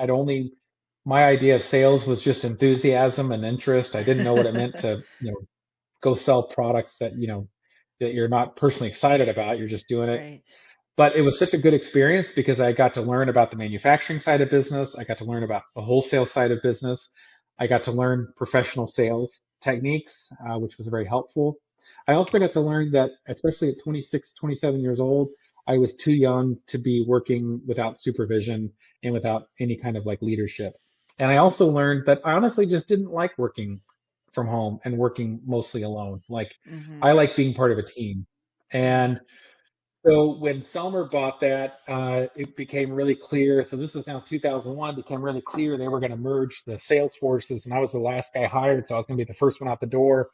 My idea of sales was just enthusiasm and interest. I didn't know what it meant to, go sell products that, that you're not personally excited about. You're just doing it. Right. But it was such a good experience because I got to learn about the manufacturing side of business. I got to learn about the wholesale side of business. I got to learn professional sales techniques, which was very helpful. I also got to learn that, especially at 26, 27 years old, I was too young to be working without supervision and without any kind of like leadership. And I also learned that I honestly just didn't like working from home and working mostly alone. Like Mm-hmm. I like being part of a team. Yeah. And so when Selmer bought that, it became really clear. So this is now 2001. Became really clear they were going to merge the sales forces, and I was the last guy hired, so I was going to be the first one out the door.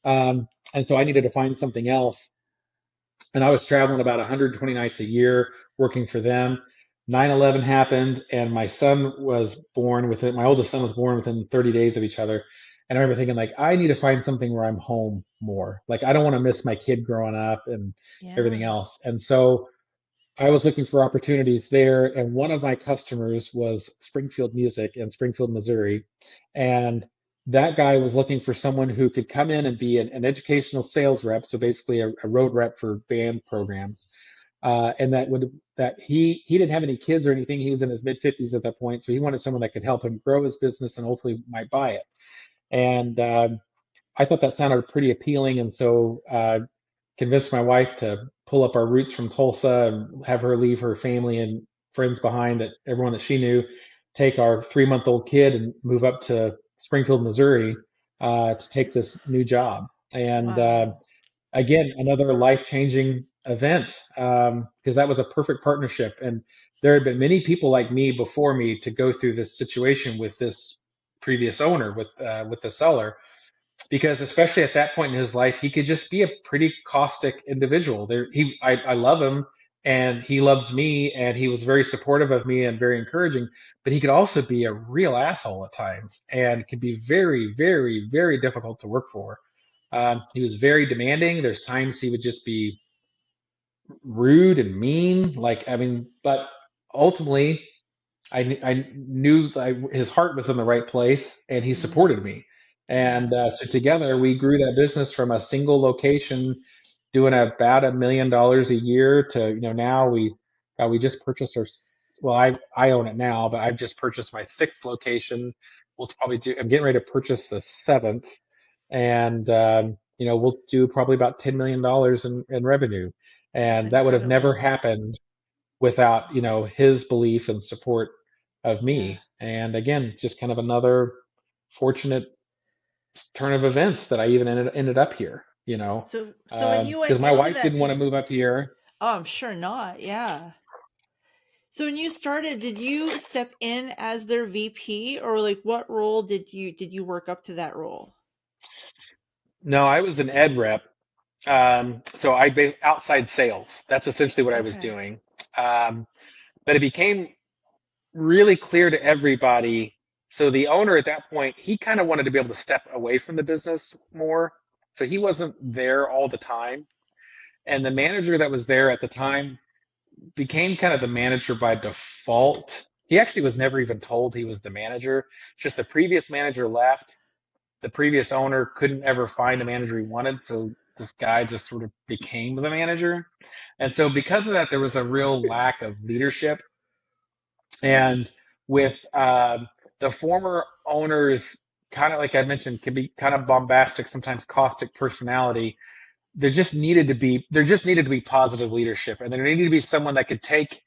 And so I needed to find something else. And I was traveling about 120 nights a year working for them. 9/11 happened, and my son was born within. My oldest son was born within 30 days of each other. And I remember thinking, like, I need to find something where I'm home more. Like, I don't want to miss my kid growing up and everything Yeah. else. And so I was looking for opportunities there, and one of my customers was Springfield Music in Springfield, Missouri. And that guy was looking for someone who could come in and be an educational sales rep, so basically a road rep for band programs. And that he didn't have any kids or anything. He was in his mid 50s at that point, so he wanted someone that could help him grow his business and hopefully might buy it. And I thought that sounded pretty appealing, and so convinced my wife to pull up our roots from Tulsa and have her leave her family and friends behind, that everyone that she knew, take our 3-month-old kid and move up to Springfield, Missouri, to take this new job. And Wow. again, another life-changing event, because that was a perfect partnership. And there had been many people like me before me to go through this situation with this previous owner, with the seller, because especially at that point in his life, he could just be a pretty caustic individual. I love him, and he loves me, and he was very supportive of me and very encouraging. But he could also be a real asshole at times, and could be very, very, very difficult to work for. He was very demanding. There's times he would just be rude and mean. Like, I mean, but ultimately, I knew his heart was in the right place, and he Mm-hmm. supported me. And Yeah. so together we grew that business from a single location doing about $1 million a year to, now we just purchased well, I own it now, but I've just purchased my sixth location. I'm getting ready to purchase the seventh, and we'll do probably about $10 million in revenue. That's And that would have never incredible. happened without, his belief and support of Yeah. me. And again, just kind of another fortunate turn of events that I even ended up here, So when you because went my into wife that didn't want to move up here. oh, I'm sure not. Yeah. So when you started, did you step in as their VP, or like what role did you work up to that role? No, I was an ed rep. So outside sales. That's essentially what I was Okay. doing. Um, but it became really clear to everybody. So the owner at that point, he kind of wanted to be able to step away from the business more. So he wasn't there all the time. And the manager that was there at the time became kind of the manager by default. He actually was never even told he was the manager. It's just the previous manager left. The previous owner couldn't ever find the manager he wanted, so this guy just sort of became the manager. And so because of that, there was a real lack of leadership. And with the former owner's kind of, like I mentioned, can be kind of bombastic, sometimes caustic personality, there just needed to be positive leadership, and there needed to be someone that could take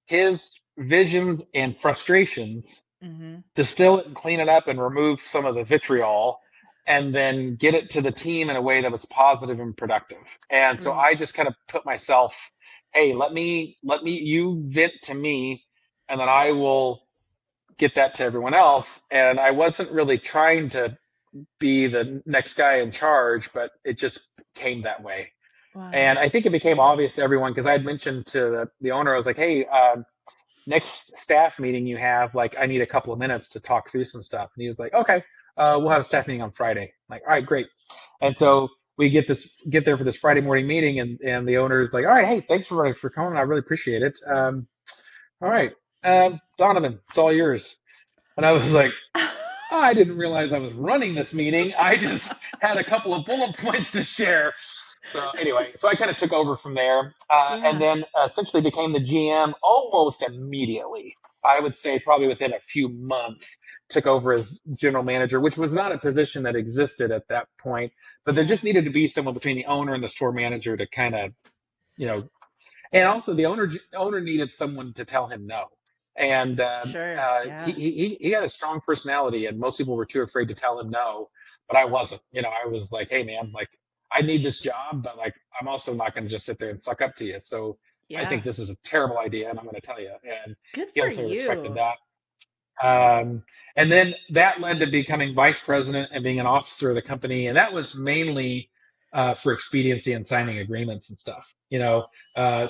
his visions and frustrations, Mm-hmm. distill it and clean it up and remove some of the vitriol, and then get it to the team in a way that was positive and productive. And so Right. I just kind of put myself, hey, you vent to me, and then I will get that to everyone else. And I wasn't really trying to be the next guy in charge, but it just came that way. Wow. And I think it became obvious to everyone because I had mentioned to the owner, I was like, hey, next staff meeting you have, like, I need a couple of minutes to talk through some stuff. And he was like, okay, we'll have a staff meeting on Friday. I'm like, all right, great. And so we get there for this Friday morning meeting, and the owner is like, all right, hey, thanks for coming. I really appreciate it. All right, Donovan, it's all yours. And I was like, I didn't realize I was running this meeting. I just had a couple of bullet points to share. So anyway, so I kind of took over from there, and Yeah. then essentially became the GM almost immediately. I would say probably within a few months, took over as general manager, which was not a position that existed at that point, but there Yeah. just needed to be someone between the owner and the store manager to kind of, you know, and also the owner needed someone to tell him no. And Sure. Yeah. he had a strong personality, and most people were too afraid to tell him no. But I wasn't. I was like, hey man, like I need this job, but like I'm also not going to just sit there and suck up to you. So I think Yeah. this is a terrible idea, and I'm going to tell you. And Good he for also respected you. that. Um, and then that led to becoming vice president and being an officer of the company. And that was mainly for expediency and signing agreements and stuff,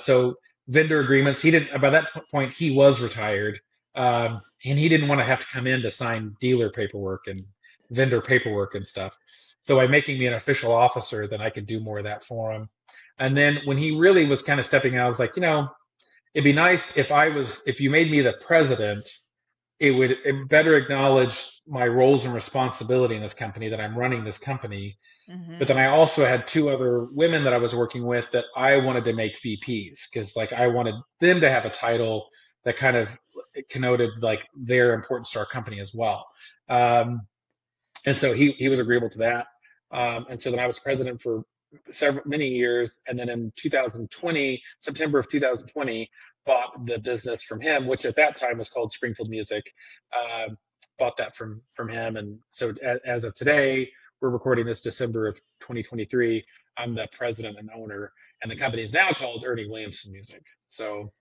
So vendor agreements, he didn't, by that point, he was retired. And he didn't want to have to come in to sign dealer paperwork and vendor paperwork and stuff. So by making me an official officer, then I could do more of that for him. And then when he really was kind of stepping out, I was like, it'd be nice if you made me the president, it better acknowledge my roles and responsibility in this company, that I'm running this company. But Hmm. then I also had two other women that I was working with that I wanted to make VPs, because like I wanted them to have a title that kind of connoted like their importance to our company as well. Um, and so he was agreeable to that. And so then I was president for many years, and then in 2020, September of 2020, bought the business from him, which at that time was called Springfield Music. Um, Bought that from him, and so as of today, we're recording this December of 2023. I'm the president and owner, and the company is now called Ernie Williamson Music. So,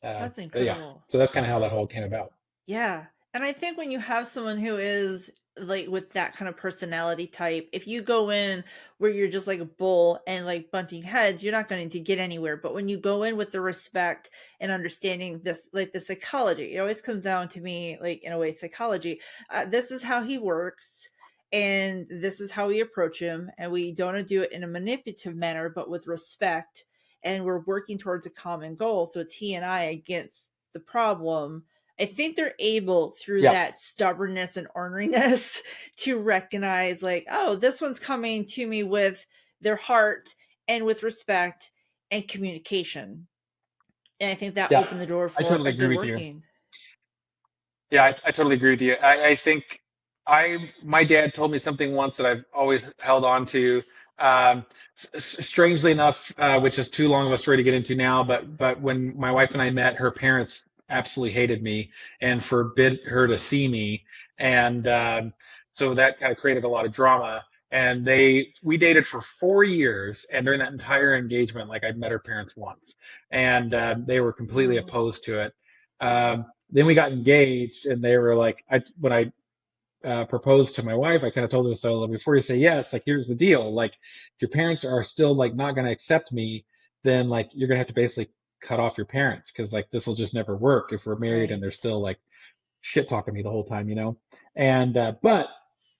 That's but yeah, incredible. so that's kind of how that whole came about. Yeah. And I think when you have someone who is like with that kind of personality type, if you go in where you're just like a bull and like bunting heads, you're not going to get anywhere. But when you go in with the respect and understanding this, like the psychology, it always comes down to me, like in a way, psychology. This is how he works. And this is how we approach him. And we don't do it in a manipulative manner, but with respect. And we're working towards a common goal. So it's he and I against the problem. I think they're able through Yeah, that stubbornness and orneriness to recognize, like, oh, this one's coming to me with their heart and with respect and communication. And I think that yeah, opened the door I for totally a agree good with you. working. Yeah, I totally agree with you. I think my dad told me something once that I've always held on to. Um, Strangely enough, which is too long of a story to get into now, but when my wife and I met, her parents absolutely hated me and forbid her to see me, and so that kind of created a lot of drama. And we dated for 4 years, and during that entire engagement, like I'd met her parents once, and they were completely Wow. opposed to it. Then we got engaged, and they were like, when I proposed to my wife, I kind of told her, so like, before you say yes, like here's the deal, like if your parents are still like not going to accept me, then like you're going to have to basically cut off your parents, because like this will just never work if we're married and they're Right. still like shit talking me the whole time. And but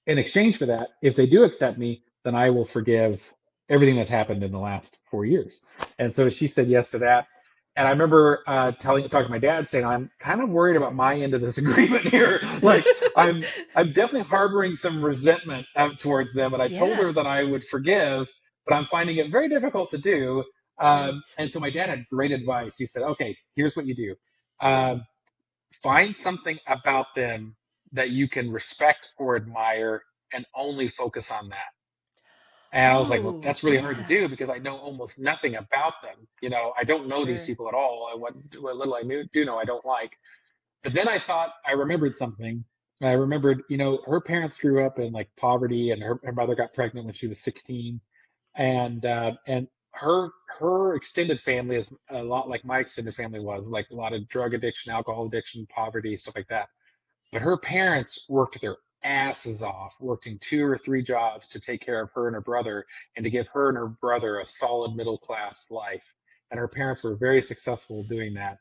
in exchange for that, if they do accept me, then I will forgive everything that's happened in the last 4 years. And so she said yes to that. And I remember talking to my dad, saying, I'm kind of worried about my end of this agreement here. Like I'm definitely harboring some resentment out towards them. And I told Yeah. her that I would forgive, but I'm finding it very difficult to do. Right. And so my dad had great advice. He said, okay, here's what you do. Um, Find something about them that you can respect or admire, and only focus on that. And I was like, well, Oh, that's really hard to yeah. do because I know almost nothing about them. I don't know these Sure. people at all. And what little do know, I don't like. But then I remembered something. I remembered, her parents grew up in like poverty, and her mother got pregnant when she was 16. And her her extended family is a lot like my extended family was, like a lot of drug addiction, alcohol addiction, poverty, stuff like that. But her parents worked their asses off, working 2 or 3 jobs to take care of her and her brother and to give her and her brother a solid middle class life. And her parents were very successful doing that.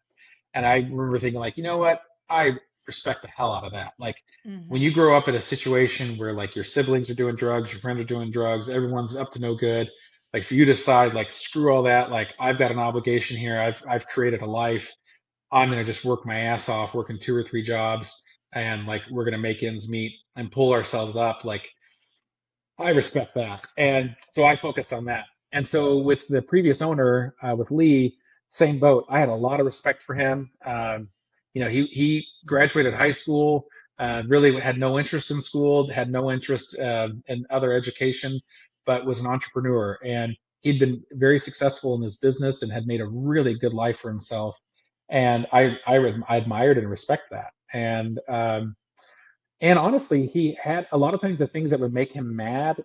And I remember thinking, like, you know what? I respect the hell out of that. Like, when Mm-hmm. you grow up in a situation where like your siblings are doing drugs, your friends are doing drugs, everyone's up to no good. Like for you to decide, like, screw all that. Like, I've got an obligation here. I've created a life. I'm gonna just work my ass off, working 2 or 3 jobs, and like we're gonna make ends meet and pull ourselves up. Like, I respect that. And so I focused on that. And so with the previous owner, with Lee, same boat. I had a lot of respect for him. He graduated high school, really had no interest in school, had no interest in other education, but was an entrepreneur. And he'd been very successful in his business and had made a really good life for himself. And I admired and respect that. And honestly, he had a lot of times the things that would make him mad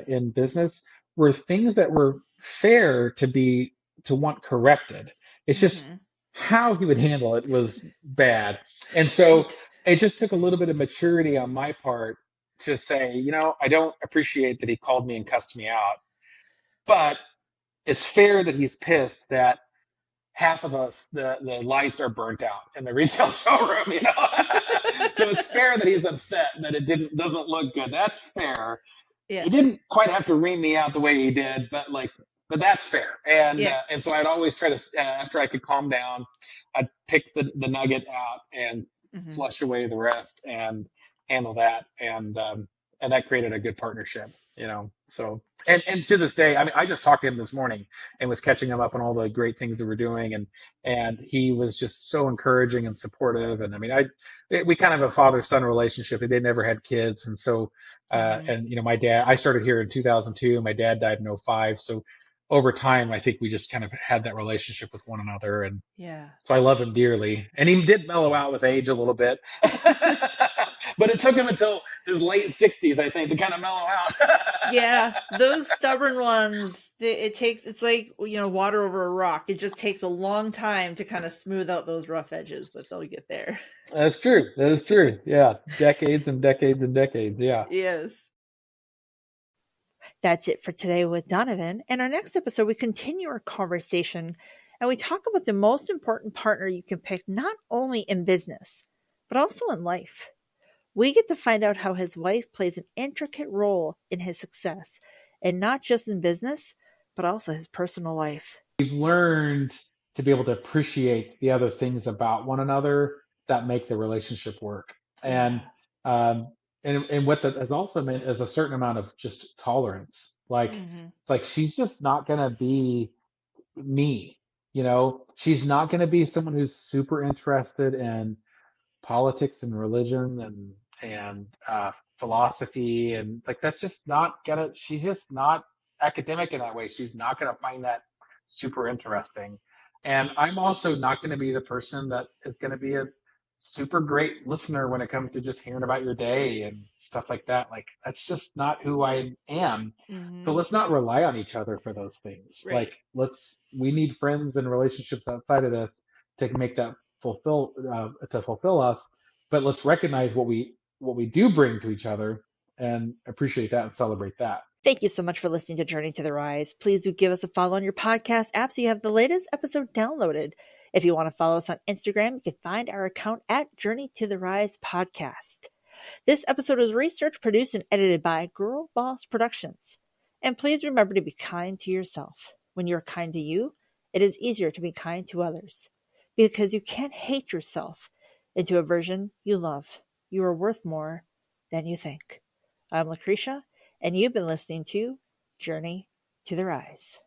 in business were things that were fair to want corrected. It's just Mm-hmm. how he would handle it was bad. And so it just took a little bit of maturity on my part to say, I don't appreciate that he called me and cussed me out, but it's fair that he's pissed that half of us, the lights are burnt out in the retail showroom. So it's fair that he's upset that it doesn't look good. That's fair. Yeah. He didn't quite have to ream me out the way he did, but that's fair. And Yeah. and so I'd always try to, after I could calm down, I'd pick the nugget out and Mm-hmm. flush away the rest and handle that. And that created a good partnership. So and to this day, I mean, I just talked to him this morning and was catching him up on all the great things that we're doing, and he was just so encouraging and supportive. And I mean, we kind of have a father-son relationship. They never had kids, and so Mm-hmm. and my dad, I started here in 2002. My dad died in '05. So over time, I think we just kind of had that relationship with one another, and Yeah. so I love him dearly. And he did mellow out with age a little bit, but it took him until his late 60s, I think, to kind of mellow out. Yeah, those stubborn ones, it's like, water over a rock. It just takes a long time to kind of smooth out those rough edges, but they'll get there. That's true. That is true. Yeah, decades and decades and decades. Yeah. Yes. That's it for today with Donovan. In our next episode, we continue our conversation and we talk about the most important partner you can pick, not only in business, but also in life. We get to find out how his wife plays an intricate role in his success, and not just in business, but also his personal life. We've learned to be able to appreciate the other things about one another that make the relationship work. Yeah. Um, and what that has also meant is a certain amount of just tolerance. Like, Hmm. it's like she's just not gonna be me. She's not gonna be someone who's super interested in politics and religion and philosophy, and like that's just not gonna. She's just not academic in that way. She's not gonna find that super interesting. And I'm also not gonna be the person that is gonna be a super great listener when it comes to just hearing about your day and stuff like that. Like, that's just not who I am. So Hmm. let's not rely on each other for those things. Right. Like, we need friends and relationships outside of this to make that fulfill us. But let's recognize what we do bring to each other and appreciate that and celebrate that. Thank you so much for listening to Journey to the Rise. Please do give us a follow on your podcast app so you have the latest episode downloaded. If you want to follow us on Instagram, you can find our account at Journey to the Rise Podcast. This episode was researched, produced, and edited by Girl Boss Productions. And please remember to be kind to yourself. When you're kind to you, it is easier to be kind to others because you can't hate yourself into a version you love. You are worth more than you think. I'm Lucretia, and you've been listening to Journey to the Rise.